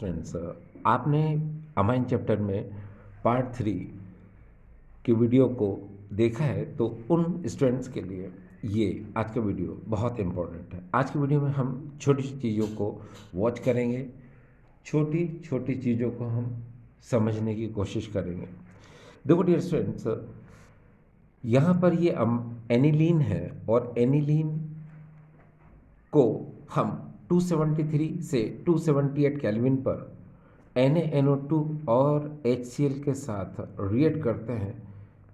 Students, आपने amine chapter में part 3 की वीडियो को देखा है, तो उन स्टूडेंट्स के लिए ये आज का वीडियो बहुत इम्पोर्टेंट है। आज की वीडियो में हम छोटी सी चीज़ों को वॉच करेंगे, छोटी छोटी चीज़ों को हम समझने की कोशिश करेंगे। देखो डियर स्टूडेंट्स, यहाँ पर ये एनिलीन है और एनिलीन को हम 273 से 278 केल्विन पर NaNO2 और HCl के साथ रिएक्ट करते हैं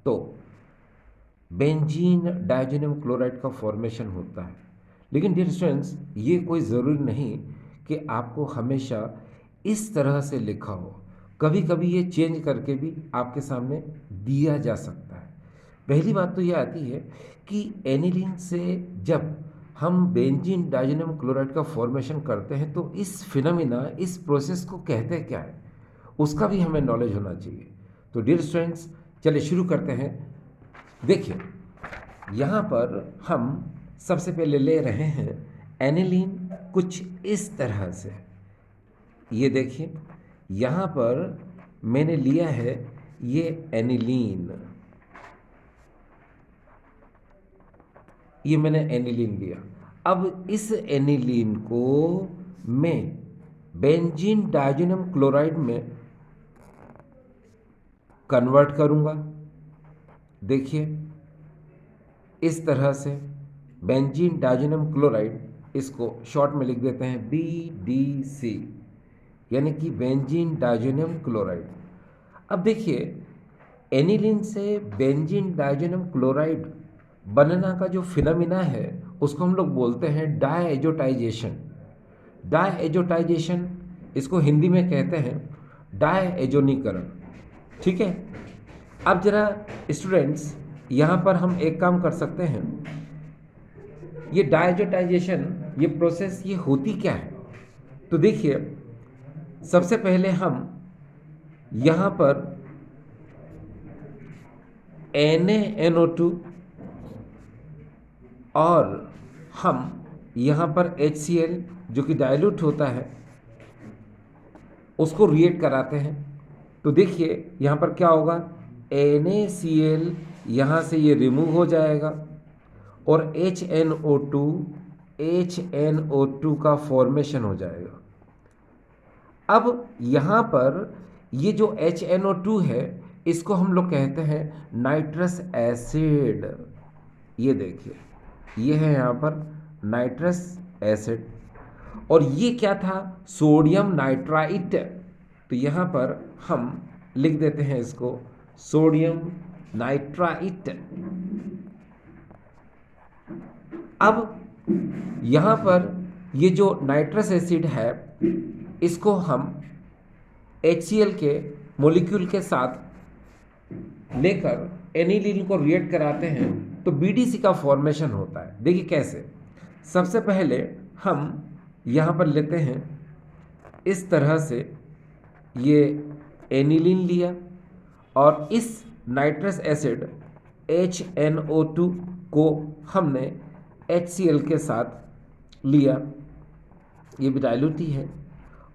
तो बेंजीन डायज़ोनियम क्लोराइड का फॉर्मेशन होता है। लेकिन डियर स्टूडेंट्स, ये कोई ज़रूरी नहीं कि आपको हमेशा इस तरह से लिखा हो। कभी कभी ये चेंज करके भी आपके सामने दिया जा सकता है। पहली बात तो ये आती है कि एनिलीन से जब हम बेंजीन डायज़ोनियम क्लोराइड का फॉर्मेशन करते हैं तो इस फिनोमिना, इस प्रोसेस को कहते क्या है, उसका भी हमें नॉलेज होना चाहिए। तो डियर स्टूडेंट्स, चलिए शुरू करते हैं। देखिए, यहाँ पर हम सबसे पहले ले रहे हैं एनिलीन कुछ इस तरह से। ये देखिए, यहाँ पर मैंने लिया है ये एनिलीन, ये मैंने एनिलीन लिया। अब इस एनिलीन को मैं बेंजीन डायज़ोनियम क्लोराइड में कन्वर्ट करूंगा। देखिए, इस तरह से बेंजीन डायज़ोनियम क्लोराइड, इसको शॉर्ट में लिख देते हैं BDC, यानी कि बेंजीन डायज़ोनियम क्लोराइड। अब देखिए, एनिलीन से बेंजीन डायज़ोनियम क्लोराइड बनना का जो फिनोमिना है उसको हम लोग बोलते हैं डायएजोटाइजेशन। डायएजोटाइजेशन, इसको हिंदी में कहते हैं डायएजोनीकरण। ठीक है। अब जरा स्टूडेंट्स, यहाँ पर हम एक काम कर सकते हैं। ये डायएजोटाइजेशन, ये प्रोसेस, ये होती क्या है? तो देखिए, सबसे पहले हम यहाँ पर NaNO2 और हम यहाँ पर HCl जो कि डाइल्यूट होता है उसको रिएक्ट कराते हैं। तो देखिए यहाँ पर क्या होगा, NaCl यहाँ से ये रिमूव हो जाएगा और HNO2 का फॉर्मेशन हो जाएगा। अब यहाँ पर ये जो HNO2 है, इसको हम लोग कहते हैं नाइट्रस एसिड। ये देखिए, ये है यहाँ पर नाइट्रस एसिड, और ये क्या था, सोडियम नाइट्राइट। तो यहाँ पर हम लिख देते हैं इसको सोडियम नाइट्राइट। अब यहाँ पर ये जो नाइट्रस एसिड है, इसको हम HCl के मॉलिक्यूल के साथ लेकर एनिलीन को रिएक्ट कराते हैं तो BDC का फॉर्मेशन होता है। देखिए कैसे, सबसे पहले हम यहाँ पर लेते हैं इस तरह से, ये एनिलीन लिया और इस नाइट्रस एसिड HNO2 को हमने HCl के साथ लिया, ये भी डाइल्यूट ही है,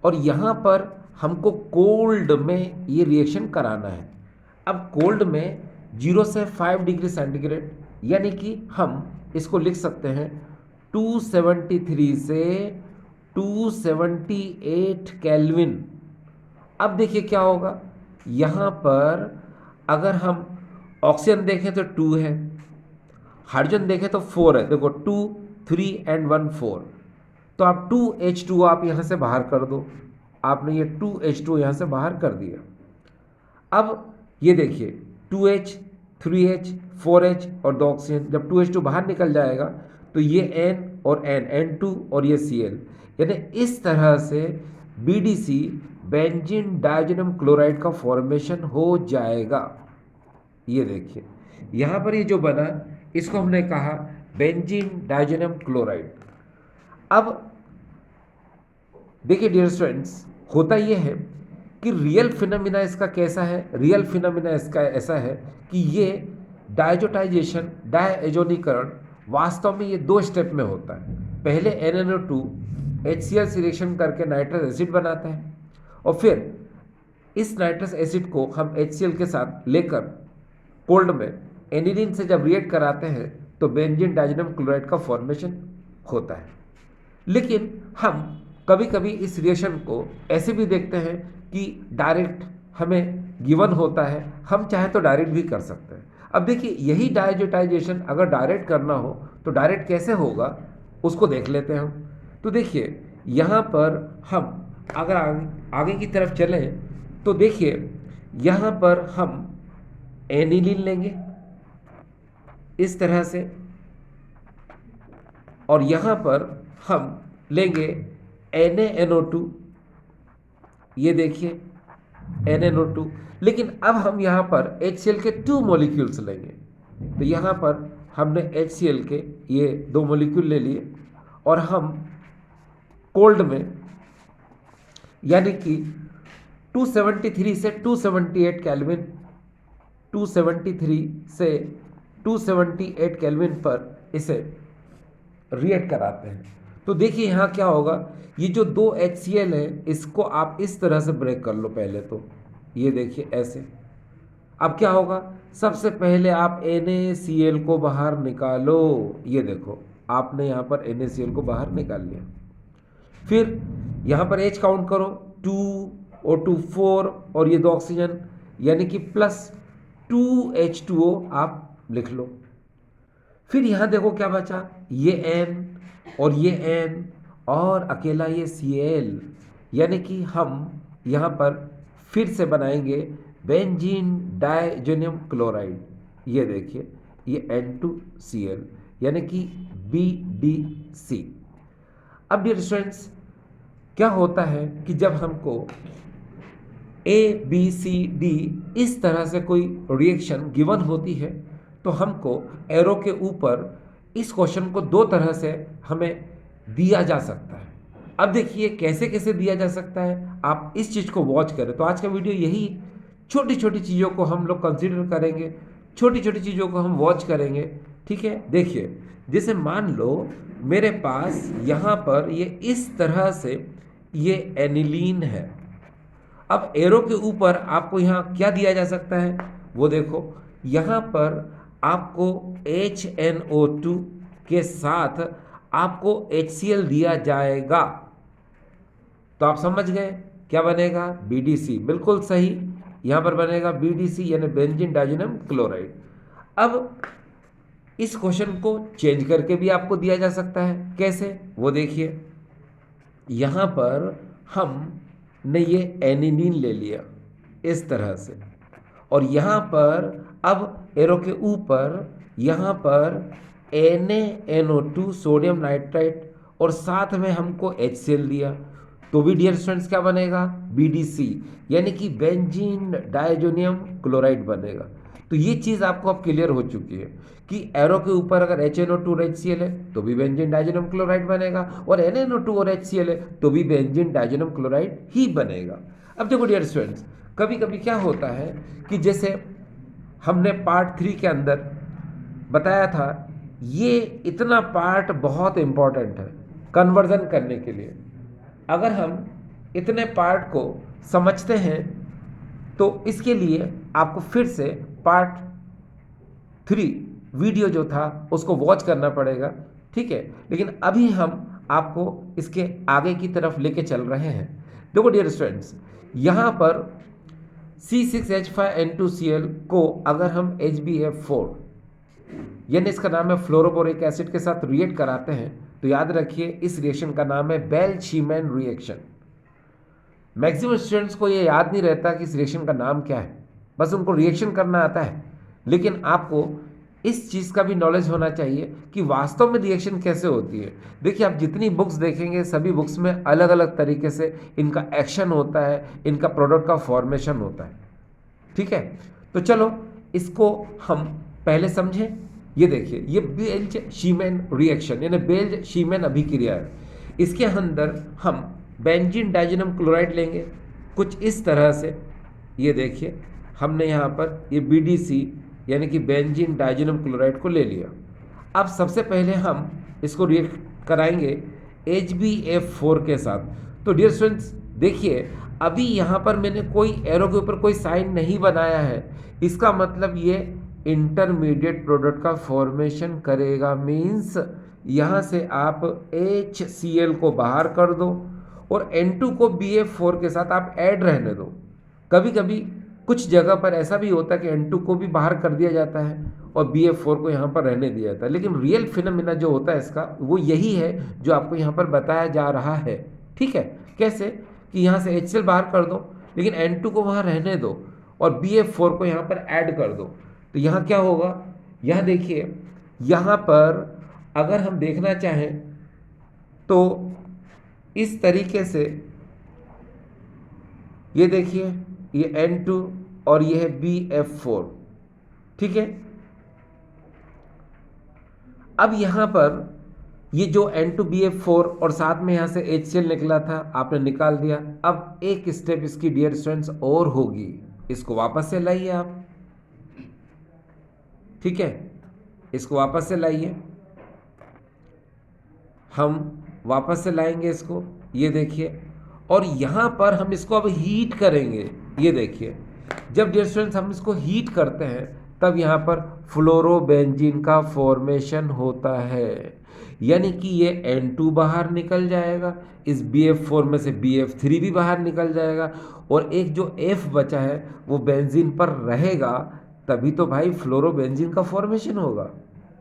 और यहाँ पर हमको कोल्ड में ये रिएक्शन कराना है। अब कोल्ड में 0 से 5 डिग्री सेंटीग्रेड, यानी कि हम इसको लिख सकते हैं 273 से 278 केल्विन। अब देखिए क्या होगा, यहाँ पर अगर हम ऑक्सीजन देखें तो 2 है, हाइड्रोजन देखें तो 4 है। देखो 2, 3 and 1 4, तो आप 2H2 आप यहाँ से बाहर कर दो। आपने ये 2H2 यहाँ से बाहर कर दिया। अब ये देखिए 2H, 3H, 4H और 2 ऑक्सीजन, जब 2H2 बाहर निकल जाएगा तो ये N और N2 और ये Cl, यानी इस तरह से BDC बेंजीन डायज़ोनियम क्लोराइड का फॉर्मेशन हो जाएगा। ये देखिए, यहाँ पर ये जो बना, इसको हमने कहा बेंजीन डायज़ोनियम क्लोराइड। अब देखिए डियर स्टूडेंट्स, होता ये है कि रियल फिनोमिना इसका कैसा है। रियल फिनोमिना इसका ऐसा है कि ये डायजोटाइजेशन, डायएजोनीकरण, वास्तव में ये 2 स्टेप में होता है। पहले NaNO2 HCl से रिएक्शन करके नाइट्रस एसिड बनाता है, और फिर इस नाइट्रस एसिड को हम HCl के साथ लेकर कोल्ड में एनिलीन से जब रिएक्ट कराते हैं तो बेंजीन डाइजेनम क्लोराइड का फॉर्मेशन होता है। लेकिन हम कभी कभी इस रिएक्शन को ऐसे भी देखते हैं कि डायरेक्ट हमें गिवन होता है, हम चाहे तो डायरेक्ट भी कर सकते हैं। अब देखिए यही डायजोटाइजेशन अगर डायरेक्ट करना हो तो डायरेक्ट कैसे होगा उसको देख लेते हैं हम। तो देखिए यहाँ पर हम अगर आगे की तरफ चलें तो देखिए यहाँ पर हम एनिलीन लेंगे इस तरह से, और यहाँ पर हम लेंगे NaNO2, ये देखिए NaNO2। लेकिन अब हम यहाँ पर HCl के 2 मॉलिक्यूल्स लेंगे। तो यहाँ पर हमने HCl के ये 2 मॉलिक्यूल ले लिए और हम कोल्ड में यानी कि 273 से 278 केल्विन 273 से 278 केल्विन पर इसे रिएक्ट कराते हैं। तो देखिए यहाँ क्या होगा, ये जो 2 HCl है इसको आप इस तरह से ब्रेक कर लो पहले तो, ये देखिए ऐसे। अब क्या होगा, सबसे पहले आप NaCl को बाहर निकालो, ये देखो आपने यहाँ पर NaCl को बाहर निकाल लिया। फिर यहाँ पर H काउंट करो, 2 O2 4 और ये 2 ऑक्सीजन यानी कि प्लस 2H2O आप लिख लो। फिर यहाँ देखो क्या बचा, ये N और ये N और अकेला ये Cl, यानी कि हम यहाँ पर फिर से बनाएंगे बेंजीन डाइजेनियम क्लोराइड, ये देखिए ये N2Cl यानी कि BDC। अब डियर स्टूडेंट्स क्या होता है कि जब हमको ABCD इस तरह से कोई रिएक्शन गिवन होती है तो हमको एरो के ऊपर इस क्वेश्चन को 2 तरह से हमें दिया जा सकता है। अब देखिए कैसे कैसे दिया जा सकता है, आप इस चीज़ को वॉच करें। तो आज का वीडियो यही छोटी छोटी चीज़ों को हम लोग कंसीडर करेंगे, छोटी छोटी चीज़ों को हम वॉच करेंगे, ठीक है। देखिए जैसे मान लो मेरे पास यहाँ पर ये इस तरह से ये एनिलीन है। अब एरो के ऊपर आपको यहाँ क्या दिया जा सकता है वो देखो, यहाँ पर आपको HNO2 के साथ आपको HCl दिया जाएगा। तो आप समझ गए क्या बनेगा, BDC, बिल्कुल सही, यहाँ पर बनेगा BDC यानी बेंजीन डाइजेनियम क्लोराइड। अब इस क्वेश्चन को चेंज करके भी आपको दिया जा सकता है, कैसे वो देखिए। यहाँ पर हमने ये एनिलीन ले लिया इस तरह से, और यहाँ पर अब एरो के ऊपर यहाँ पर NaNO2 सोडियम नाइट्राइट और साथ में हमको HCl दिया, तो भी डियर स्टूडेंट्स क्या बनेगा, BDC यानी कि बेंजीन डाइजेनियम क्लोराइड बनेगा। तो ये चीज़ आपको अब क्लियर हो चुकी है कि एरो के ऊपर अगर HNO2 और HCl है तो भी बेंजीन डाइजेनियम क्लोराइड बनेगा, और NaNO2 और HCl है तो भी बेंजीन डाइजेनियम क्लोराइड ही बनेगा। अब देखो डियर स्टूडेंट्स कभी कभी क्या होता है कि जैसे हमने पार्ट 3 के अंदर बताया था, ये इतना पार्ट बहुत इम्पॉर्टेंट है कन्वर्जन करने के लिए। अगर हम इतने पार्ट को समझते हैं तो इसके लिए आपको फिर से पार्ट 3 वीडियो जो था उसको वॉच करना पड़ेगा, ठीक है। लेकिन अभी हम आपको इसके आगे की तरफ लेके चल रहे हैं। देखो डियर स्टूडेंट्स यहाँ पर C6H5N2Cl को अगर हम HbF4 यानी इसका नाम है फ्लोरोबोरिक एसिड के साथ रिएक्ट कराते हैं तो याद रखिए इस रिएक्शन का नाम है बेल-शीमैन रिएक्शन। मैक्सिमम स्टूडेंट्स को ये याद नहीं रहता कि इस रिएक्शन का नाम क्या है, बस उनको रिएक्शन करना आता है। लेकिन आपको इस चीज़ का भी नॉलेज होना चाहिए कि वास्तव में रिएक्शन कैसे होती है। देखिए आप जितनी बुक्स देखेंगे सभी बुक्स में अलग अलग तरीके से इनका एक्शन होता है, इनका प्रोडक्ट का फॉर्मेशन होता है, ठीक है। तो चलो इसको हम पहले समझें। ये देखिए ये बेल्ज-शीमैन रिएक्शन यानी बेल्ज-शीमैन अभिक्रिया है। इसके अंदर हम बेंजीन डाइजेनियम क्लोराइड लेंगे कुछ इस तरह से, ये देखिए हमने यहाँ पर ये BDC यानी कि बेंजीन डाइजेनियम क्लोराइड को ले लिया। अब सबसे पहले हम इसको रिएक्ट कराएंगे HbF4 के साथ। तो डियर स्टूडेंट्स देखिए अभी यहाँ पर मैंने कोई एरो के ऊपर कोई साइन नहीं बनाया है, इसका मतलब ये इंटरमीडिएट प्रोडक्ट का फॉर्मेशन करेगा। मीन्स यहाँ से आप HCl को बाहर कर दो और N2 को BF4 के साथ आप ऐड रहने दो। कभी कभी कुछ जगह पर ऐसा भी होता है कि N2 को भी बाहर कर दिया जाता है और BF4 को यहाँ पर रहने दिया जाता है, लेकिन रियल फिनोमिना जो होता है इसका वो यही है जो आपको यहाँ पर बताया जा रहा है। ठीक है, कैसे कि यहाँ से HCl बाहर कर दो लेकिन N2 को वहाँ रहने दो और BF4 को यहाँ पर ऐड कर दो। तो यहाँ क्या होगा, यहाँ देखिए, यहाँ पर अगर हम देखना चाहें तो इस तरीके से ये देखिए, ये N2 और ये है BF4। ठीक है, अब यहाँ पर ये जो N2BF4 और साथ में यहाँ से HCl निकला था आपने निकाल दिया। अब एक स्टेप इसकी डियर स्टूडेंट्स और होगी, इसको वापस से लाइए आप। ठीक है, इसको वापस से लाइए, हम वापस से लाएंगे इसको, ये देखिए, और यहाँ पर हम इसको अब हीट करेंगे। ये देखिए, जब डियर स्टूडेंट्स हम इसको हीट करते हैं तब यहाँ पर फ्लोरोबेंजीन का फॉर्मेशन होता है, यानी कि ये N2 बाहर निकल जाएगा, इस BF4 में से BF3 भी बाहर निकल जाएगा और एक जो F बचा है वो बेंजीन पर रहेगा, तभी तो भाई फ्लोरोबेंजीन का फॉर्मेशन होगा।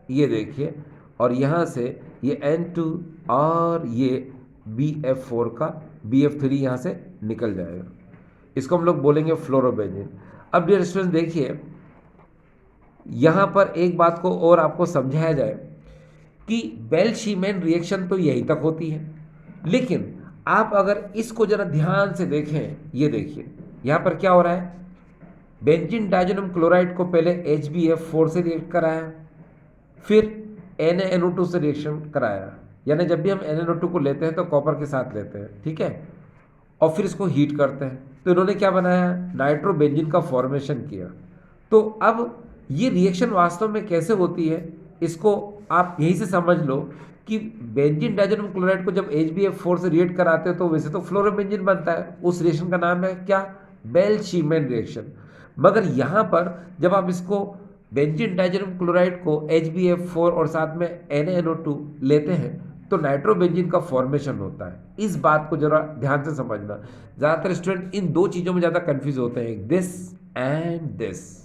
ये देखिए, और यहाँ से ये N2 और ये BF4 का BF3 यहाँ से निकल जाएगा, इसको हम लोग बोलेंगे फ्लोरोबेंजीन। अब डियर स्टूडेंट्स देखिए, यहाँ पर एक बात को और आपको समझाया जाए कि बेल-शीमेन रिएक्शन तो यहीं तक होती है, लेकिन आप अगर इसको जरा ध्यान से देखें, ये देखिए यहाँ पर क्या हो रहा है, बेंजीन डाइज़ोनियम क्लोराइड को पहले HbF4 से रिएक्ट कराया, फिर NaNO2 से रिएक्शन कराया, यानी जब भी हम NaNO2 को लेते हैं तो कॉपर के साथ लेते हैं, ठीक है, और फिर इसको हीट करते हैं, तो इन्होंने क्या बनाया, नाइट्रोबेंजीन का फॉर्मेशन किया। तो अब ये रिएक्शन वास्तव में कैसे होती है, इसको आप यहीं से समझ लो कि बेंजीन डाइज़ोनियम क्लोराइड को जब HbF4 से रिएक्ट कराते हो तो वैसे तो फ्लोरोबेंजीन बनता है, उस रिएक्शन का नाम है क्या, बेल-शीमेन रिएक्शन। मगर यहाँ पर जब आप इसको बेंजीन डाइज़ोनियम क्लोराइड को HbF4 और साथ में NaNO2 लेते हैं तो नाइट्रोबेंजीन का फॉर्मेशन होता है। इस बात को जरा ध्यान से समझना, ज़्यादातर स्टूडेंट इन दो चीज़ों में ज़्यादा कंफ्यूज होते हैं, दिस एंड दिस।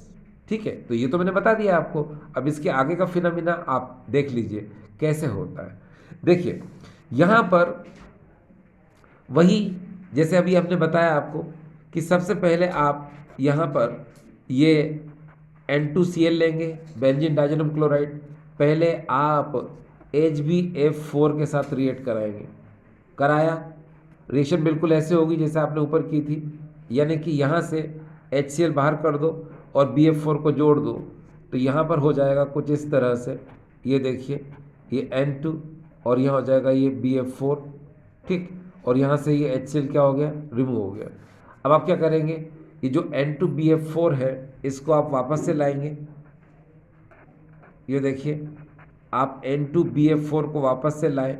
ठीक है, तो ये तो मैंने बता दिया आपको, अब इसके आगे का फिनोमिना आप देख लीजिए कैसे होता है। देखिए यहाँ पर वही जैसे अभी हमने बताया आपको कि सबसे पहले आप यहाँ पर ये N2Cl लेंगे, बेंजीन डाइज़ोनियम क्लोराइड, पहले आप HbF4 के साथ रिएक्ट कराएंगे, कराया, रिएक्शन बिल्कुल ऐसे होगी जैसे आपने ऊपर की थी, यानी कि यहाँ से HCl बाहर कर दो और BF4 को जोड़ दो, तो यहाँ पर हो जाएगा कुछ इस तरह से, ये देखिए, ये N2 और यहाँ हो जाएगा ये BF4, ठीक, और यहाँ से ये HCl क्या हो गया, रिमूव हो गया। अब आप क्या करेंगे, ये जो N2BF4 है इसको आप वापस से लाएंगे, ये देखिए, आप N2BF4 को वापस से लाएं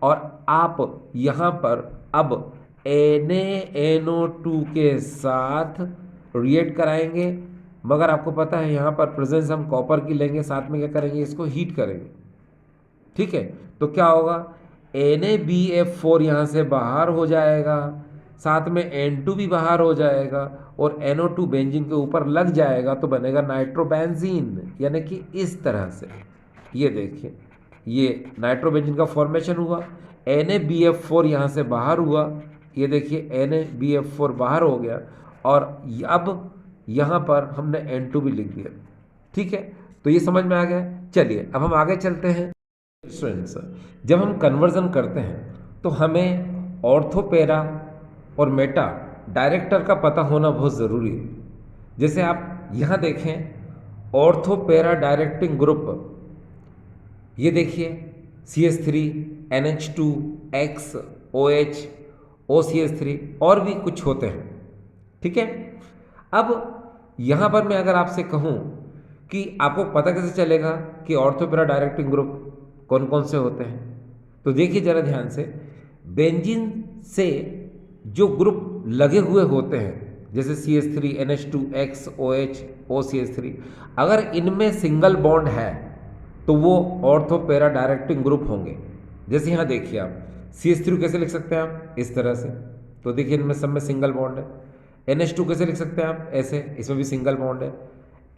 और आप यहाँ पर अब NaNO2 के साथ रिएक्ट कराएंगे, मगर आपको पता है यहाँ पर प्रेजेंस हम कॉपर की लेंगे, साथ में क्या करेंगे, इसको हीट करेंगे। ठीक है, तो क्या होगा, NaBF4 यहाँ से बाहर हो जाएगा, साथ में N2 भी बाहर हो जाएगा और NO2 बेंजीन के ऊपर लग जाएगा, तो बनेगा नाइट्रोबेंजीन, यानी कि इस तरह से। ये देखिए, ये नाइट्रोबेंजीन का फॉर्मेशन हुआ, NaBF4 यहाँ से बाहर हुआ, ये देखिए NaBF4 बाहर हो गया और अब यहाँ पर हमने N2 भी लिख दिया। ठीक है, तो ये समझ में आ गया। चलिए अब हम आगे चलते हैं। स्टूडेंट्स, जब हम कन्वर्जन करते हैं तो हमें ऑर्थोपेरा और मेटा डायरेक्टर का पता होना बहुत ज़रूरी है। जैसे आप यहाँ देखें, ऑर्थोपेरा डायरेक्टिंग ग्रुप, ये देखिए CH3 NH2 X OH OCH3 और भी कुछ होते हैं। ठीक है, अब यहाँ पर मैं अगर आपसे कहूँ कि आपको पता कैसे चलेगा कि ऑर्थोपेरा डायरेक्टिंग ग्रुप कौन कौन से होते हैं, तो देखिए ज़रा ध्यान से, बेंजीन से जो ग्रुप लगे हुए होते हैं जैसे CH3, NH2X, OH, OCH3, अगर इनमें सिंगल बॉन्ड है तो वो ऑर्थो पैरा डायरेक्टिंग ग्रुप होंगे। जैसे यहाँ देखिए आप CH3 कैसे लिख सकते हैं आप, इस तरह से, तो देखिए इनमें सब में सिंगल बॉन्ड है। NH2 कैसे लिख सकते हैं आप, ऐसे, इसमें भी सिंगल बॉन्ड है।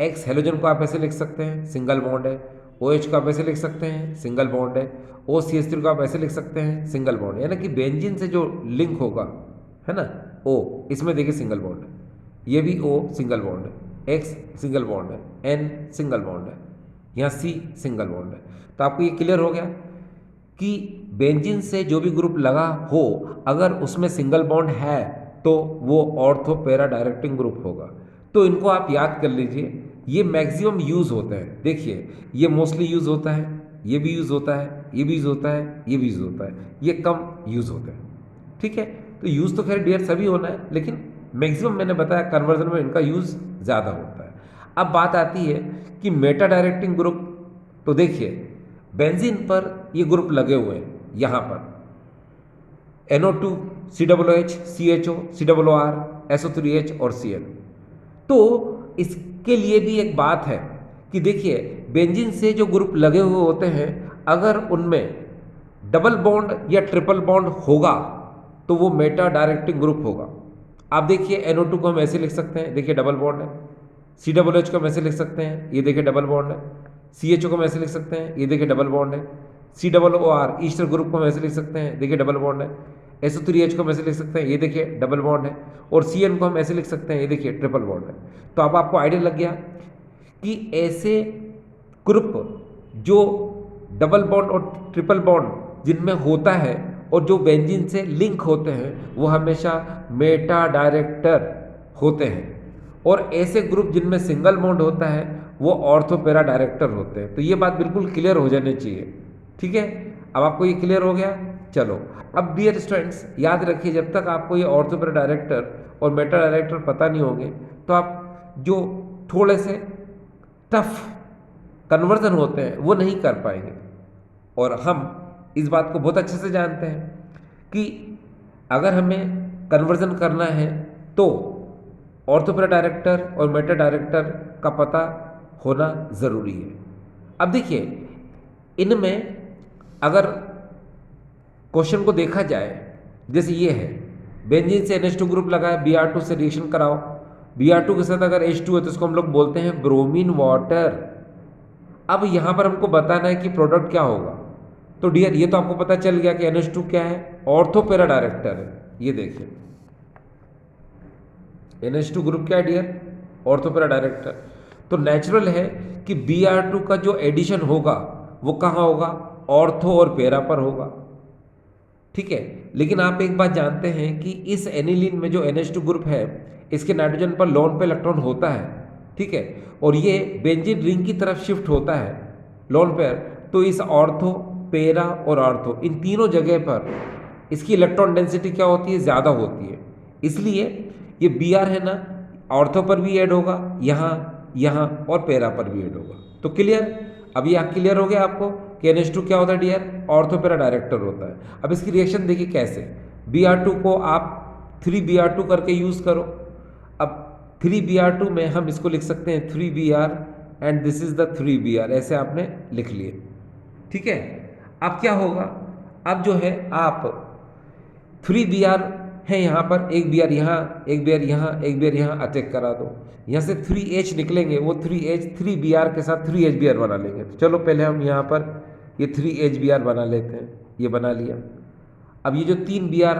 X हेलोजन को आप ऐसे लिख सकते हैं, सिंगल बॉन्ड है। OH को आप ऐसे लिख सकते हैं, सिंगल बॉन्ड है। OCH3 को आप ऐसे लिख सकते हैं, सिंगल बॉन्ड है। यानी कि बेंजीन से जो लिंक होगा, है ना, O, इसमें देखिए सिंगल बॉन्ड है, ये भी O सिंगल बॉन्ड है, X सिंगल बॉन्ड है, N सिंगल बॉन्ड है, यहाँ C सिंगल बॉन्ड है। तो आपको ये क्लियर हो गया कि बेंजीन से जो भी ग्रुप लगा हो, अगर उसमें सिंगल बॉन्ड है तो वो ऑर्थो पैरा डायरेक्टिंग ग्रुप होगा। तो इनको आप याद कर लीजिए, ये मैक्सिमम यूज़ होते हैं। देखिए ये मोस्टली यूज़ होता है, ये भी यूज़ होता है, ये भी यूज़ होता है, ये भी यूज़ होता है, ये कम यूज़ होते हैं। ठीक है, तो यूज़ तो खैर डियर सभी होना है, लेकिन मैक्सिमम मैंने बताया कन्वर्जन में इनका यूज़ ज़्यादा होता है। अब बात आती है कि मेटा डायरेक्टिंग ग्रुप। तो देखिए बेंजीन पर ये ग्रुप लगे हुए हैं, यहाँ पर NO2, COOH, CHO, COR, SO3H और Cl। तो इसके लिए भी एक बात है कि देखिए बेंजीन से जो ग्रुप लगे हुए होते हैं, अगर उनमें डबल बॉन्ड या ट्रिपल बॉन्ड होगा तो वो मेटा डायरेक्टिंग ग्रुप होगा। आप देखिए NO2 को हम ऐसे लिख सकते हैं, देखिए डबल बॉन्ड है। COOH को हम ऐसे लिख सकते हैं, ये देखिए डबल बॉन्ड है। CHO को हम ऐसे लिख सकते हैं, ये देखिए डबल बॉन्ड है। COOR ईस्टर ग्रुप को हम ऐसे लिख सकते हैं, देखिए डबल बॉन्ड है। SO3H को हम ऐसे लिख सकते हैं, ये देखिए डबल बॉन्ड है। और CN को हम ऐसे लिख सकते हैं, ये देखिए ट्रिपल बॉन्ड है। तो अब आपको आइडिया लग गया कि ऐसे ग्रुप जो डबल बॉन्ड और ट्रिपल बॉन्ड जिनमें होता है और जो बेंजीन से लिंक होते हैं, वो हमेशा मेटा डायरेक्टर होते हैं। और ऐसे ग्रुप जिनमें सिंगल बॉन्ड होता है वो ऑर्थो पैरा डायरेक्टर होते हैं। तो ये बात बिल्कुल क्लियर हो जानी चाहिए। ठीक है, अब आपको ये क्लियर हो गया। चलो अब डियर स्टूडेंट्स याद रखिए, जब तक आपको ये ऑर्थो पैरा डायरेक्टर और मेटा डायरेक्टर पता नहीं होंगे तो आप जो थोड़े से टफ कन्वर्जन होते हैं वो नहीं कर पाएंगे। और हम इस बात को बहुत अच्छे से जानते हैं कि अगर हमें कन्वर्जन करना है तो ऑर्थो पैरा डायरेक्टर और मेटा डायरेक्टर का पता होना ज़रूरी है। अब देखिए इनमें अगर क्वेश्चन को देखा जाए, जैसे ये है बेंजीन से NH2 ग्रुप लगा है, Br2 से रिएक्शन कराओ, Br2 के साथ अगर H2 है तो इसको हम लोग बोलते हैं ब्रोमीन वाटर। अब यहाँ पर हमको बताना है कि प्रोडक्ट क्या होगा। तो डियर ये तो आपको पता चल गया कि NH2 क्या है, ऑर्थो पैरा डायरेक्टर है। ये देखिए NH2 ग्रुप क्या है डियर, ऑर्थो पैरा डायरेक्टर। तो नेचुरल है कि Br2 का जो एडिशन होगा वो कहाँ होगा, ऑर्थो और पैरा पर होगा। ठीक है, लेकिन आप एक बात जानते हैं कि इस एनिलीन में जो NH2 ग्रुप है इसके नाइट्रोजन पर लोन पे इलेक्ट्रॉन होता है। ठीक है, और ये बेंजीन रिंग की तरफ शिफ्ट होता है लोन पेयर। तो इस ऑर्थो, पैरा और ऑर्थो इन तीनों जगह पर इसकी इलेक्ट्रॉन डेंसिटी क्या होती है, ज़्यादा होती है। इसलिए ये Br है ना, ऑर्थो पर भी ऐड होगा, यहाँ और पैरा पर भी ऐड होगा। तो क्लियर, अब ये क्लियर हो गया आपको कि NH2 क्या होता है डियर, ऑर्थो पैरा डायरेक्टर होता है। अब इसकी रिएक्शन देखिए कैसे, Br2 को आप 3Br2 करके यूज़ करो। अब 3Br2 में हम इसको लिख सकते हैं 3Br and this is the 3Br, ऐसे आपने लिख लिए। ठीक है, अब क्या होगा, अब जो है आप 3Br है यहाँ पर, एक Br यहाँ, एक Br यहाँ, एक Br यहाँ अटैक करा दो। यहाँ से 3H निकलेंगे, वो 3H 3Br के साथ 3HBr बना लेंगे। तो चलो पहले हम यहाँ पर ये 3HBr बना लेते हैं, ये बना लिया। अब ये जो 3Br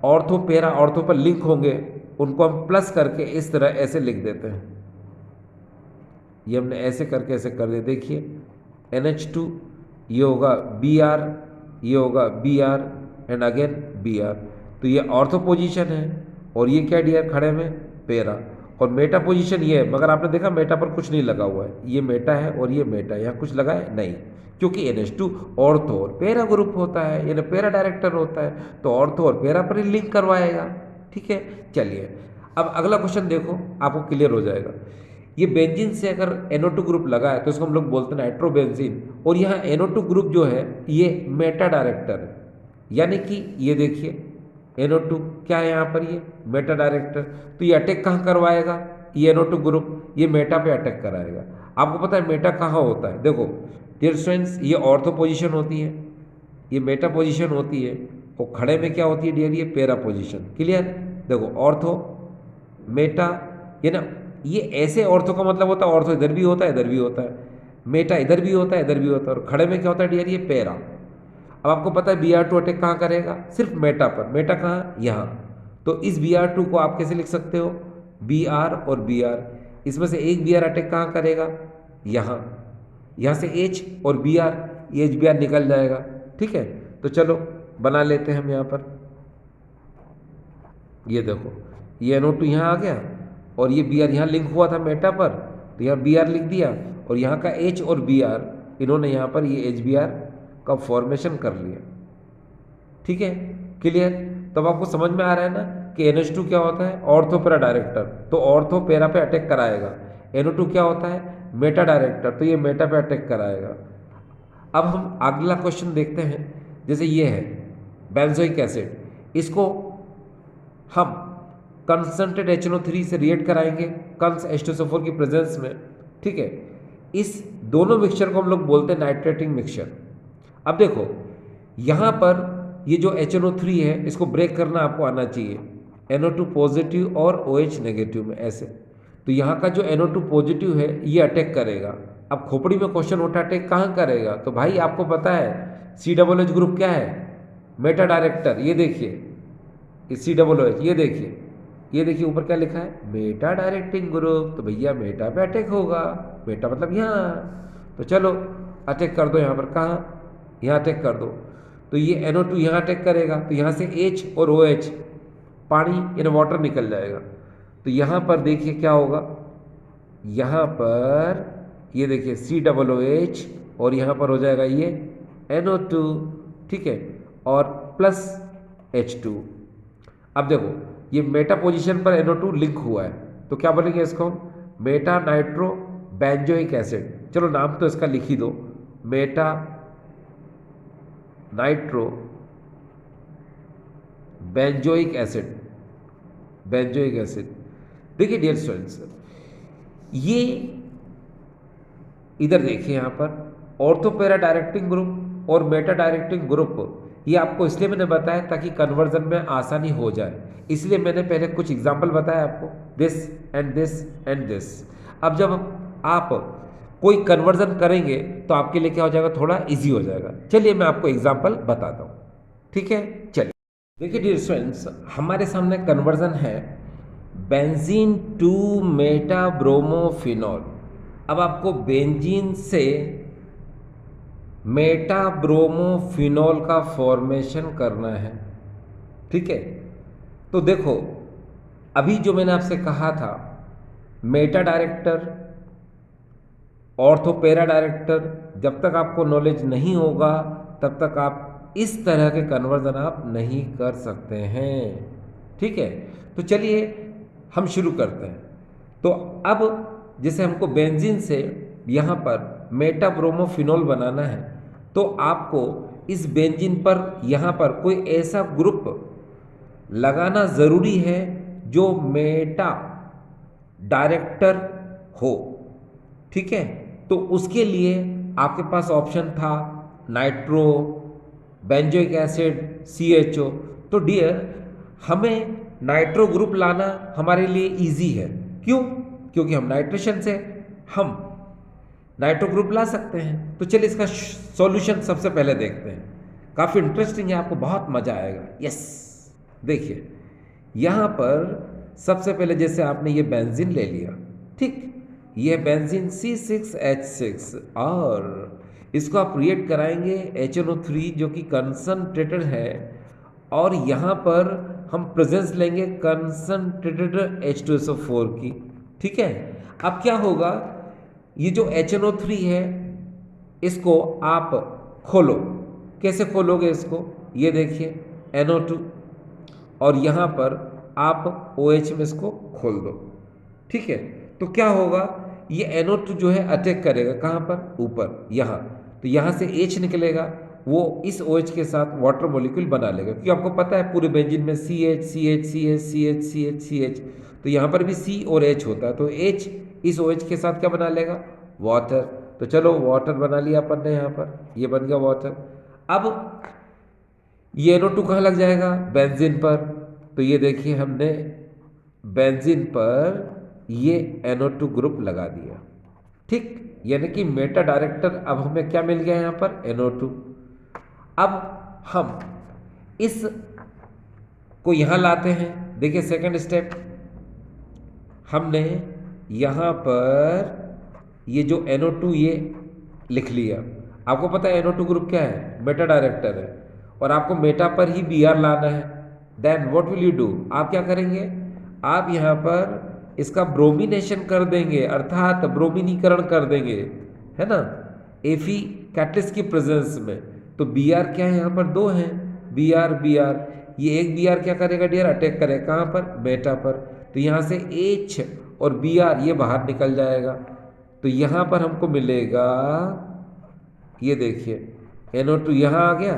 ऑर्थो पैरा ऑर्थो पर लिंक होंगे उनको हम प्लस करके इस तरह ऐसे लिख देते हैं। ये हमने ऐसे करके ऐसे कर दिया। देखिए NH2 ये होगा Br, ये होगा Br एंड अगेन Br। तो ये ऑर्थो पोजीशन है और ये क्या डियर खड़े में पैरा, और मेटा पोजीशन ये है, मगर आपने देखा मेटा पर कुछ नहीं लगा हुआ है, ये मेटा है और ये मेटा, यहाँ कुछ लगा है नहीं, क्योंकि NH2 ऑर्थो और पैरा ग्रुप होता है, यानी पैरा डायरेक्टर होता है, तो ऑर्थो और पैरा पर ही लिंक करवाएगा। ठीक है, चलिए अब अगला क्वेश्चन देखो, आपको क्लियर हो जाएगा। ये बेंजीन से अगर NO2 ग्रुप लगा है तो इसको हम लोग बोलते हैं नाइट्रोबेंजीन, और यहाँ NO2 ग्रुप जो है ये मेटा डायरेक्टर है। यानी कि ये देखिए NO2 क्या है यहाँ पर, ये मेटा डायरेक्टर। तो ये अटैक कहाँ करवाएगा, ये NO2 ग्रुप ये मेटा पे अटैक कराएगा। आपको पता है मेटा कहाँ होता है, देखो डियर स्टूडेंट्स, ये ऑर्थो पोजीशन होती है, ये मेटा पोजीशन होती है, और खड़े में क्या होती है डियर, ये पैरा पोजीशन। क्लियर, देखो ऑर्थो मेटा, ये ना, ये ऐसे ऑर्थो का मतलब होता है ऑर्थो इधर भी होता है इधर भी होता है, मेटा इधर भी होता है इधर भी होता है, और खड़े में क्या होता है डियर, ये पैरा। अब आपको पता है Br2 अटैक कहाँ करेगा, सिर्फ मेटा पर। मेटा कहाँ, यहाँ। तो इस Br2 को आप कैसे लिख सकते हो, Br और Br, इसमें से एक Br अटैक कहाँ करेगा, यहाँ। यहाँ से H और Br, ये HBr निकल जाएगा। ठीक है, तो चलो बना लेते हैं हम यहाँ पर। ये देखो ये NO2 यहाँ आ गया, और ये Br यहाँ लिंक हुआ था मेटा पर, तो यहाँ Br लिख दिया, और यहाँ का H और Br इन्होंने यहाँ पर ये HBr का फॉर्मेशन कर लिया। ठीक है, क्लियर। तब आपको समझ में आ रहा है ना कि NH2 क्या होता है, ऑर्थो पैरा डायरेक्टर, तो ऑर्थो पैरा पे अटैक कराएगा। NO2 क्या होता है, मेटा डायरेक्टर, तो ये मेटा पे अटैक कराएगा। अब हम अगला क्वेश्चन देखते हैं, जैसे ये है बेंजोइक एसिड, इसको हम कंसंट्रेट HNO3 से रिएक्ट कराएंगे कंस H2SO4 की प्रेजेंस में। ठीक है, इस दोनों मिक्सचर को हम लोग बोलते हैं नाइट्रेटिंग मिक्सचर। अब देखो यहाँ पर ये जो HNO3 है इसको ब्रेक करना आपको आना चाहिए, NO2 पॉजिटिव और OH नेगेटिव में ऐसे। तो यहाँ का जो NO2 पॉजिटिव है ये अटैक करेगा। अब खोपड़ी में क्वेश्चन उठा अटैक कहाँ करेगा, तो भाई आपको पता है COOH ग्रुप क्या है, मेटा डायरेक्टर। ये देखिए COOH, ये देखिए ऊपर क्या लिखा है, मेटा डायरेक्टिंग ग्रुप, तो भैया मेटा पे अटैक होगा, मेटा मतलब यहाँ। तो चलो अटैक कर दो यहाँ पर, कहाँ, यहाँ अटैक कर दो। तो ये NO2 यहाँ अटैक करेगा, तो यहाँ से H और OH पानी यानी वाटर निकल जाएगा। तो यहाँ पर देखिए क्या होगा, यहाँ पर ये देखिए COOH, और यहाँ पर हो जाएगा ये NO2। ठीक है, और प्लस H2। अब देखो ये मेटा पोजीशन पर NO2 लिंक हुआ है, तो क्या बोलेंगे इसको हम, मेटा नाइट्रो बेंजोइक एसिड। चलो नाम तो इसका लिख ही दो, Meta nitro benzoic acid, benzoic acid. देखिए डियर स्टूडेंट्स, ये इधर देखिए यहाँ पर ऑर्थो पैरा डायरेक्टिंग ग्रुप और मेटा डायरेक्टिंग ग्रुप, ये आपको इसलिए मैंने बताया ताकि कन्वर्जन में आसानी हो जाए, इसलिए मैंने पहले कुछ एग्जाम्पल बताया आपको, this and this and this. अब जब आप कोई कन्वर्जन करेंगे तो आपके लिए क्या हो जाएगा, थोड़ा इजी हो जाएगा। चलिए मैं आपको एग्जाम्पल बताता हूँ। ठीक है, चलिए देखिए डियर स्टूडेंट्स, हमारे सामने कन्वर्जन है बेंजीन टू मेटा ब्रोमोफिनॉल। अब आपको बेंजीन से मेटा ब्रोमोफिनॉल का फॉर्मेशन करना है। ठीक है, तो देखो अभी जो मैंने आपसे कहा था, Meta director, ortho para director, जब तक आपको नॉलेज नहीं होगा तब तक आप इस तरह के कन्वर्जन आप नहीं कर सकते हैं। ठीक है, तो चलिए हम शुरू करते हैं। तो अब जैसे हमको बेंजीन से यहाँ पर मेटा ब्रोमोफिनॉल बनाना है, तो आपको इस बेंजीन पर यहाँ पर कोई ऐसा ग्रुप लगाना ज़रूरी है जो मेटा डायरेक्टर हो। ठीक है, तो उसके लिए आपके पास ऑप्शन था नाइट्रो बेंजोइक एसिड CHO। तो डियर हमें नाइट्रो ग्रुप लाना हमारे लिए इजी है, क्यों, क्योंकि हम नाइट्रेशन से हम नाइट्रो ग्रुप ला सकते हैं। तो चलिए इसका सॉल्यूशन सबसे पहले देखते हैं, काफ़ी इंटरेस्टिंग है, आपको बहुत मज़ा आएगा। यस, देखिए यहाँ पर सबसे पहले जैसे आपने ये बेंजीन ले लिया, ठीक, ये बेंजीन C6H6, और इसको आप रिएक्ट कराएंगे HNO3 जो कि कंसनट्रेटेड है, और यहाँ पर हम प्रेजेंस लेंगे कंसनट्रेटेड H2SO4 की। ठीक है, अब क्या होगा, ये जो HNO3 है इसको आप खोलो। कैसे खोलोगे इसको, ये देखिए NO2, और यहाँ पर आप OH में इसको खोल दो। ठीक है, तो क्या होगा, ये NO2 जो है अटैक करेगा कहाँ पर, ऊपर, यहाँ। तो यहाँ से H निकलेगा, वो इस OH के साथ वाटर मॉलिक्यूल बना लेगा, क्योंकि आपको पता है पूरे बेंजीन में CH CH CH CH CH CH, तो यहाँ पर भी C और H होता है, तो H इस OH के साथ क्या बना लेगा, वाटर। तो चलो वाटर बना लिया अपन ने, यहाँ पर ये बन गया वाटर। अब ये NO2 कहाँ लग जाएगा, बेंजीन पर। तो ये देखिए हमने बेंजीन पर ये NO2 ग्रुप लगा दिया, ठीक, यानी कि मेटा डायरेक्टर अब हमें क्या मिल गया यहाँ पर, NO2। अब हम इस को यहाँ लाते हैं। देखिए सेकंड स्टेप, हमने यहाँ पर ये जो NO2 ये लिख लिया। आपको पता है NO2 ग्रुप क्या है, मेटा डायरेक्टर है, और आपको मेटा पर ही Br लाना है। Then what will you do, आप क्या करेंगे, आप यहाँ पर इसका ब्रोमिनेशन कर देंगे, अर्थात ब्रोमिनीकरण कर देंगे, है ना, Fe कैटलिस्ट की प्रेजेंस में। तो Br क्या है, यहाँ पर दो हैं, Br, ये एक Br क्या करेगा डियर, अटैक करेगा कहाँ पर, मेटा पर। तो यहाँ से H और Br ये बाहर निकल जाएगा। तो यहाँ पर हमको मिलेगा, ये देखिए NO2 यहाँ आ गया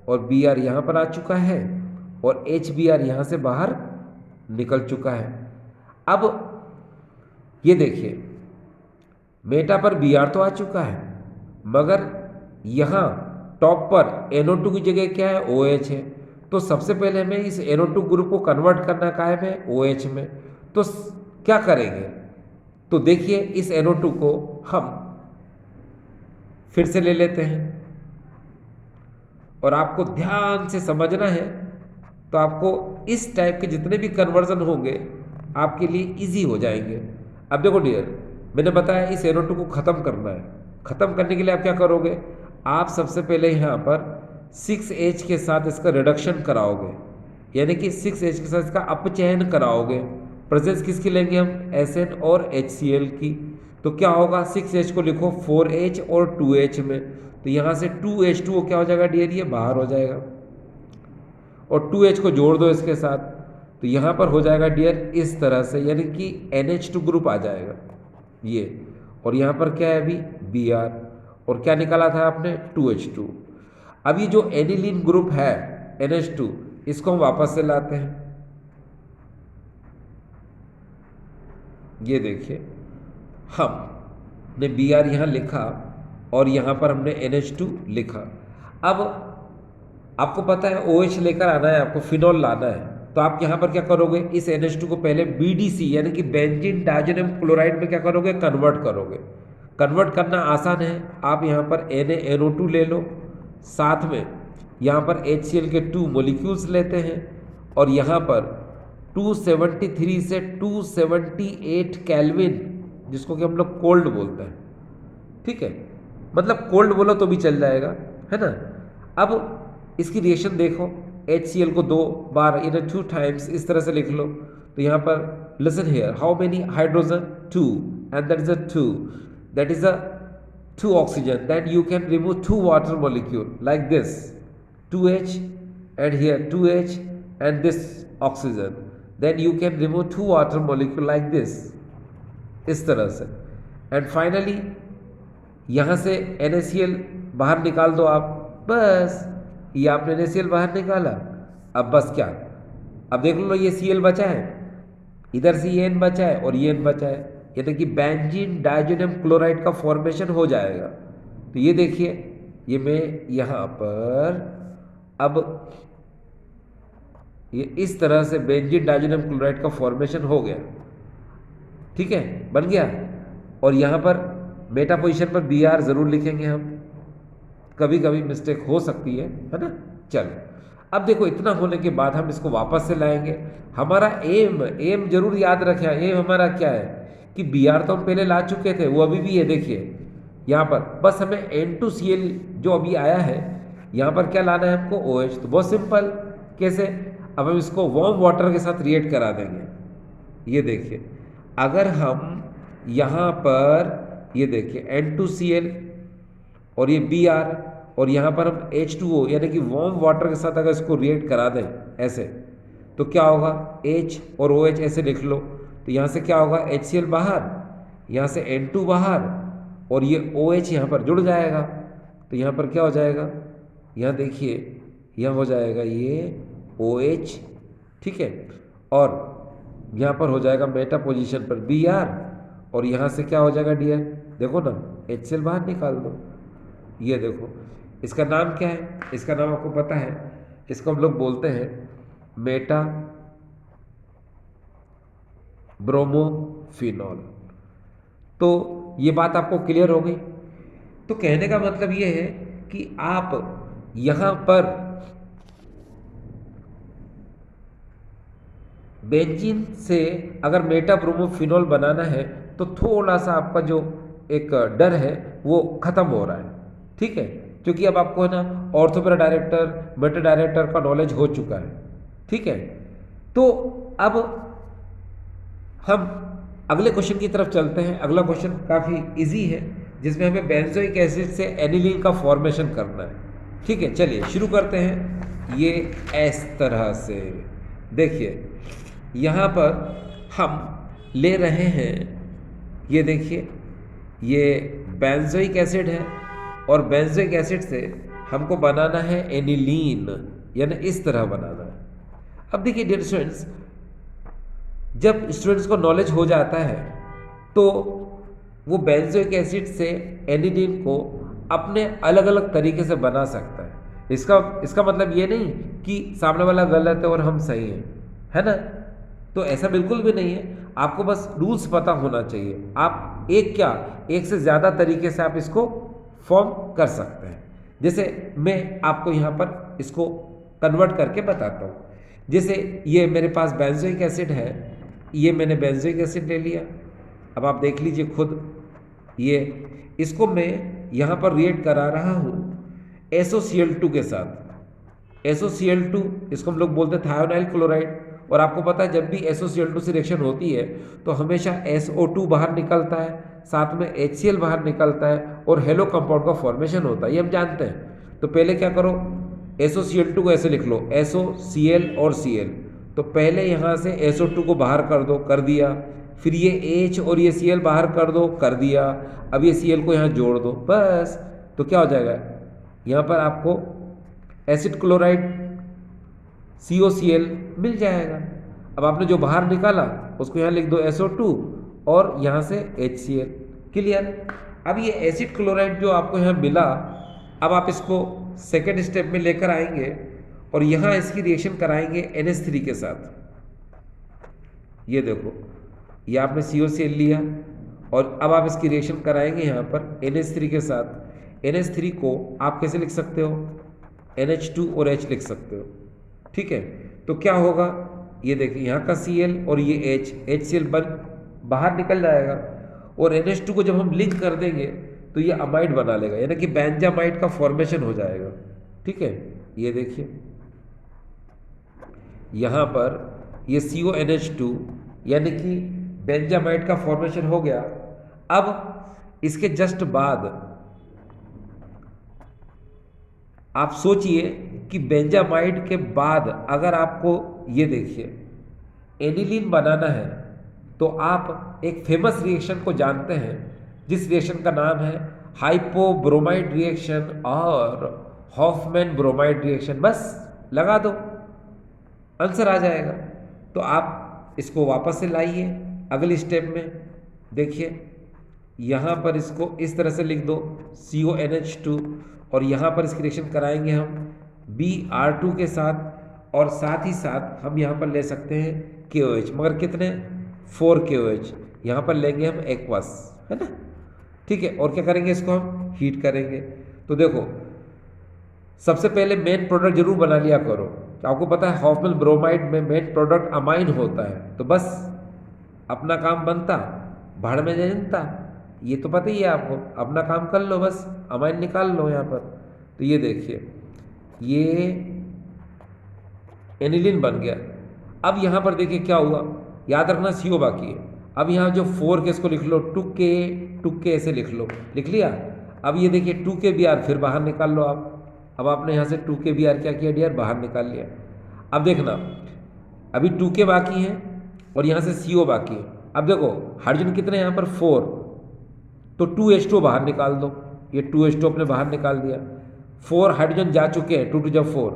और Br यहाँ पर आ चुका है और HBr यहाँ से बाहर निकल चुका है। अब ये देखिए मेटा पर Br तो आ चुका है, मगर यहाँ टॉप पर NO2 की जगह क्या है, OH है। तो सबसे पहले हमें इस NO2 ग्रुप को कन्वर्ट करना काहे में, OH में। तो क्या करेंगे, तो देखिए इस NO2 को हम फिर से ले लेते हैं, और आपको ध्यान से समझना है, तो आपको इस टाइप के जितने भी कन्वर्जन होंगे आपके लिए इजी हो जाएंगे। अब देखो डियर, मैंने बताया इस NO2 को ख़त्म करना है। ख़त्म करने के लिए आप क्या करोगे, आप सबसे पहले यहाँ पर 6H के साथ इसका रिडक्शन कराओगे, यानी कि 6H के साथ इसका अपचयन कराओगे। प्रेजेंस किसकी लेंगे हम, Sn और HCl की। तो क्या होगा, 6H को लिखो 4H और 2H में, तो यहाँ से 2H2O क्या हो जाएगा डियर, ये बाहर हो जाएगा, और 2H को जोड़ दो इसके साथ, तो यहाँ पर हो जाएगा डियर इस तरह से, यानी कि NH2 ग्रुप आ जाएगा ये। और यहाँ पर क्या है अभी, Br, और क्या निकाला था आपने, 2H2। अब ये जो एनिलीन ग्रुप है NH2, इसको हम वापस से लाते हैं। ये देखिए हमने Br यहाँ लिखा और यहाँ पर हमने NH2 लिखा। अब आपको पता है OH लेकर आना है, आपको फिनॉल लाना है, तो आप यहाँ पर क्या करोगे, इस NH2 को पहले BDC यानी कि बेंजीन डायज़ोनियम क्लोराइड में क्या करोगे, कन्वर्ट करोगे। कन्वर्ट करना आसान है, आप यहाँ पर NaNO2 ले लो, साथ में यहाँ पर HCl के 2 मॉलिक्यूल्स लेते हैं, और यहाँ पर 273 से 278 केल्विन, जिसको कि हम लोग कोल्ड बोलते हैं, ठीक है, मतलब कोल्ड बोलो तो भी चल जाएगा, है ना। अब इसकी रिएक्शन देखो, HCl को 2 बार इन 2 टाइम्स इस तरह से लिख लो। तो यहाँ पर listen here, how many hydrogen, 2, and that is a 2, that is a 2 oxygen, then you can remove 2 water molecule like this, 2H and here 2H and this oxygen, then you can remove 2 water molecule like this, इस तरह से। And finally यहाँ से NaCl बाहर निकाल दो आप, बस ये आपने NaCl बाहर निकाला। अब बस क्या, अब देख लो ये Cl बचा है, इधर से ये N बचा है और ये N बचा है, यानी कि बेंजीन डायज़ोनियम क्लोराइड का फॉर्मेशन हो जाएगा। तो ये देखिए, ये मैं यहाँ पर अब ये इस तरह से बेंजीन डायज़ोनियम क्लोराइड का फॉर्मेशन हो गया, ठीक है, बन गया। और यहाँ पर मेटा पोजीशन पर Br ज़रूर लिखेंगे हम, कभी कभी मिस्टेक हो सकती है ना। चलो अब देखो, इतना होने के बाद हम इसको वापस से लाएंगे। हमारा एम जरूर याद रखें, एम हमारा क्या है कि Br तो हम पहले ला चुके थे, वो अभी भी है, देखिए यहाँ पर बस हमें N2Cl जो अभी आया है, यहाँ पर क्या लाना है हमको, OH। तो बहुत सिंपल, कैसे, अब हम इसको वार्म वाटर के साथ रिएक्ट करा देंगे। ये देखिए, अगर हम यहाँ पर ये देखिए N2Cl और ये Br और यहाँ पर हम H2O यानी कि वार्म वाटर के साथ अगर इसको रिएक्ट करा दें ऐसे, तो क्या होगा, H और OH ऐसे लिख लो। तो यहाँ से क्या होगा, HCl बाहर, यहाँ से N2 बाहर, और ये OH यहाँ पर जुड़ जाएगा। तो यहाँ पर क्या हो जाएगा, यहाँ देखिए, यहाँ हो जाएगा ये OH, ठीक है, और यहाँ पर हो जाएगा मेटा पोजीशन पर Br, और यहाँ से क्या हो जाएगा डियर, देखो ना HCl बाहर निकाल दो। ये देखो, इसका नाम क्या है, इसका नाम आपको पता है, इसको हम लोग बोलते हैं मेटा ब्रोमोफिनॉल। तो ये बात आपको क्लियर हो गई। तो कहने का मतलब ये है कि आप यहाँ पर बेंजीन से अगर मेटा ब्रोमोफिनॉल बनाना है तो थोड़ा सा आपका जो एक डर है वो खत्म हो रहा है, ठीक है, क्योंकि अब आपको है ना ऑर्थोपेरा डायरेक्टर, मेटा डायरेक्टर का नॉलेज हो चुका है, ठीक है। तो अब हम अगले क्वेश्चन की तरफ चलते हैं। अगला क्वेश्चन काफ़ी इजी है, जिसमें हमें बेंजोइक एसिड से एनिलीन का फॉर्मेशन करना है, ठीक है। चलिए शुरू करते हैं। ये इस तरह से देखिए, यहाँ पर हम ले रहे हैं, ये देखिए, ये बेंजोइक एसिड है, और बेंजोइक एसिड से हमको बनाना है एनिलीन, यानी इस तरह बनाना है। अब देखिए डियर स्टूडेंट्स, जब स्टूडेंट्स को नॉलेज हो जाता है तो वो बेंजोइक एसिड से एनिलीन को अपने अलग अलग तरीके से बना सकता है। इसका मतलब ये नहीं कि सामने वाला गलत है और हम सही हैं, है ना। तो ऐसा बिल्कुल भी नहीं है, आपको बस रूल्स पता होना चाहिए। आप एक से ज़्यादा तरीके से आप इसको फॉर्म कर सकते हैं। जैसे मैं आपको यहाँ पर इसको कन्वर्ट करके बताता हूँ। जैसे ये मेरे पास बेंजोइक एसिड है, ये मैंने बेंजोइक एसिड ले लिया। अब आप देख लीजिए खुद, ये इसको मैं यहाँ पर रिएक्ट करा रहा हूँ SOCl2 के साथ। SOCl2 इसको हम लोग बोलते हैं थायोनाइल क्लोराइड। और आपको पता है जब भी SOCl2 से रिएक्शन होती है तो हमेशा SO2 बाहर निकलता है, साथ में HCl बाहर निकलता है, और हेलो कंपाउंड का फॉर्मेशन होता है, ये हम जानते हैं। तो पहले क्या करो, SOCl2 को ऐसे लिख लो, SOCl और Cl। तो पहले यहाँ से SO2 को बाहर कर दो, कर दिया, फिर ये H और ये Cl बाहर कर दो, कर दिया, अब ये Cl को यहाँ जोड़ दो, बस। तो क्या हो जाएगा, यहाँ पर आपको एसिड क्लोराइड COCl मिल जाएगा। अब आपने जो बाहर निकाला उसको यहाँ लिख दो SO2, और यहाँ से HCl, क्लियर। अब ये एसिड क्लोराइड जो आपको यहाँ मिला, अब आप इसको सेकेंड स्टेप में लेकर आएंगे और यहाँ इसकी रिएक्शन कराएंगे NH3 के साथ। ये देखो, ये आपने COCl लिया और अब आप इसकी रिएक्शन कराएंगे यहाँ पर NH3 के साथ। NH3 को आप कैसे लिख सकते हो, NH2 और H लिख सकते हो, ठीक है। तो क्या होगा, ये देखिए यहाँ का Cl और ये HCl बाहर निकल जाएगा, और NH2 को जब हम लिंक कर देंगे तो ये अमाइड बना लेगा, यानी कि बेंजामाइड का फॉर्मेशन हो जाएगा, ठीक है। ये देखिए यहाँ पर ये CONH2 यानी कि बेंजामाइड का फॉर्मेशन हो गया। अब इसके जस्ट बाद आप सोचिए कि बेंजामाइड के बाद अगर आपको ये देखिए एनिलीन बनाना है तो आप एक फेमस रिएक्शन को जानते हैं, जिस रिएक्शन का नाम है हाइपोब्रोमाइड रिएक्शन और हॉफमैन ब्रोमाइड रिएक्शन। बस लगा दो, आंसर आ जाएगा। तो आप इसको वापस से लाइए अगले स्टेप में। देखिए यहाँ पर इसको इस तरह से लिख दो CONH2, और यहाँ पर इसकी रिएक्शन कराएंगे हम Br2 के साथ, और साथ ही साथ हम यहाँ पर ले सकते हैं KOH, मगर कितने, 4 KOH यहाँ पर लेंगे हम एक्वस, है ना, ठीक है। और क्या करेंगे, इसको हम हीट करेंगे। तो देखो सबसे पहले मेन प्रोडक्ट जरूर बना लिया करो। आपको पता है हॉफमैन ब्रोमाइड में मेन प्रोडक्ट अमाइन होता है, तो बस अपना काम बनता, भाड़ में जनता, ये तो पता ही है आपको, अपना काम कर लो, बस अमाइन निकाल लो यहाँ पर। तो ये देखिए ये एनिलीन बन गया। अब यहाँ पर देखिए क्या हुआ, याद रखना CO बाकी है। अब यहाँ जो 4 के इसको लिख लो, 2K ऐसे लिख लो, लिख लिया। अब ये देखिए 2KBr फिर बाहर निकाल लो आप। अब आपने यहाँ से 2KBr क्या किया डियर, बाहर निकाल लिया। अब देखना अभी 2K बाकी है और यहाँ से CO बाकी है। अब देखो हाइड्रोजन कितने यहाँ पर 4, तो 2H2 बाहर निकाल दो, ये 2H2 अपने बाहर निकाल दिया। 4 हाइड्रोजन जा चुके हैं, 2 टू जब 4,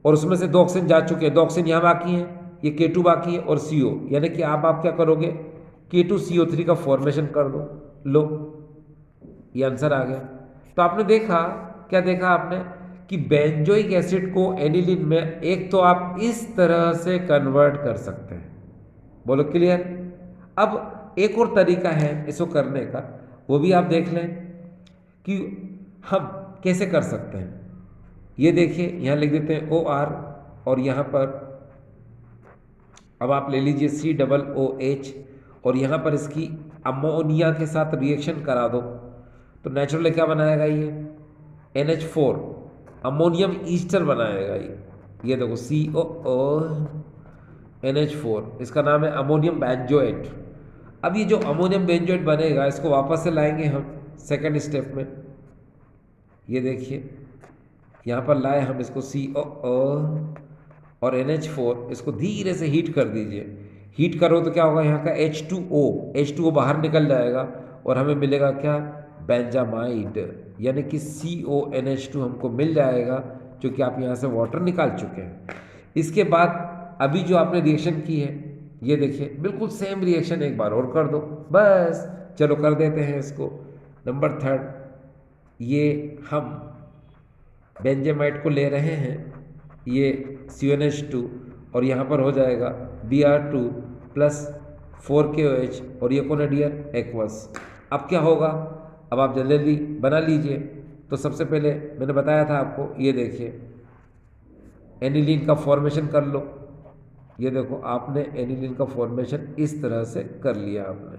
और उसमें से 2 ऑक्सीजन जा चुके हैं, 2 ऑक्सीजन यहाँ बाकी हैं, ये K2 बाकी है और CO, यानी कि आप क्या करोगे, K2CO3 का फॉर्मेशन कर दो। लो, ये आंसर आ गया। तो आपने देखा, क्या देखा आपने कि बेंजोइक एसिड को एनिलीन में एक तो आप इस तरह से कन्वर्ट कर सकते हैं। बोलो क्लियर। अब एक और तरीका है इसको करने का, वो भी आप देख लें कि हम कैसे कर सकते हैं। ये देखिए, यहाँ लिख देते हैं OR, और यहाँ पर अब आप ले लीजिए COOH, और यहाँ पर इसकी अमोनिया के साथ रिएक्शन करा दो, तो नेचुरली क्या बनाएगा ये NH4, अमोनियम ईस्टर बनाएगा ये देखो COONH4, इसका नाम है अमोनियम बेंजोएट। अब ये जो अमोनियम बेंजोएट बनेगा, इसको वापस से लाएंगे हम सेकंड स्टेप में। ये देखिए, यहाँ पर लाए हम इसको COO और NH4, इसको धीरे से हीट कर दीजिए। हीट करो तो क्या होगा, यहाँ का H2O बाहर निकल जाएगा और हमें मिलेगा क्या, बेंजामाइड, यानी कि CONH2 हमको मिल जाएगा, क्योंकि आप यहाँ से वाटर निकाल चुके हैं। इसके बाद अभी जो आपने रिएक्शन की है, ये देखिए बिल्कुल सेम रिएक्शन एक बार और कर दो, बस। चलो कर देते हैं इसको। नंबर 3, ये हम बेंजामाइड को ले रहे हैं, ये CONH2, और यहाँ पर हो जाएगा Br2 प्लस 4KOH, और ये कौन है डियर, एक्वस। अब क्या होगा, अब आप जल्दी बना लीजिए। तो सबसे पहले मैंने बताया था आपको, ये देखिए एनिलीन का फॉर्मेशन कर लो। ये देखो, आपने एनिलीन का फॉर्मेशन इस तरह से कर लिया आपने,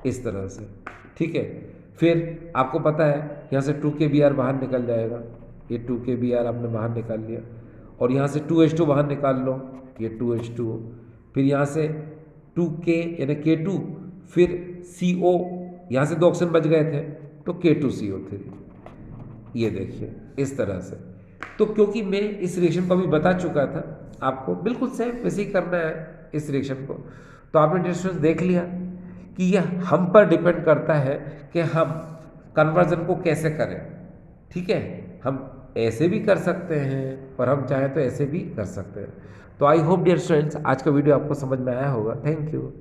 इस तरह से, ठीक है। फिर आपको पता है यहाँ से 2KBr बाहर निकल जाएगा, ये 2KBr आपने बाहर निकाल लिया, और यहाँ से 2H2 बाहर निकाल लो, ये 2H2, फिर यहाँ से 2K यानी K2, फिर CO, यहाँ से 2 ऑक्सीजन बच गए थे, तो K2CO3। ये देखिए इस तरह से। तो क्योंकि मैं इस रिएक्शन को अभी बता चुका था आपको, बिल्कुल सेम वैसे ही करना है इस रिएक्शन को। तो आपने डिस्टेंस देख लिया कि यह हम पर डिपेंड करता है कि हम कन्वर्जन को कैसे करें, ठीक है। हम ऐसे भी कर सकते हैं और हम चाहें तो ऐसे भी कर सकते हैं। तो आई होप डियर स्टूडेंट्स, आज का वीडियो आपको समझ में आया होगा। Thank you.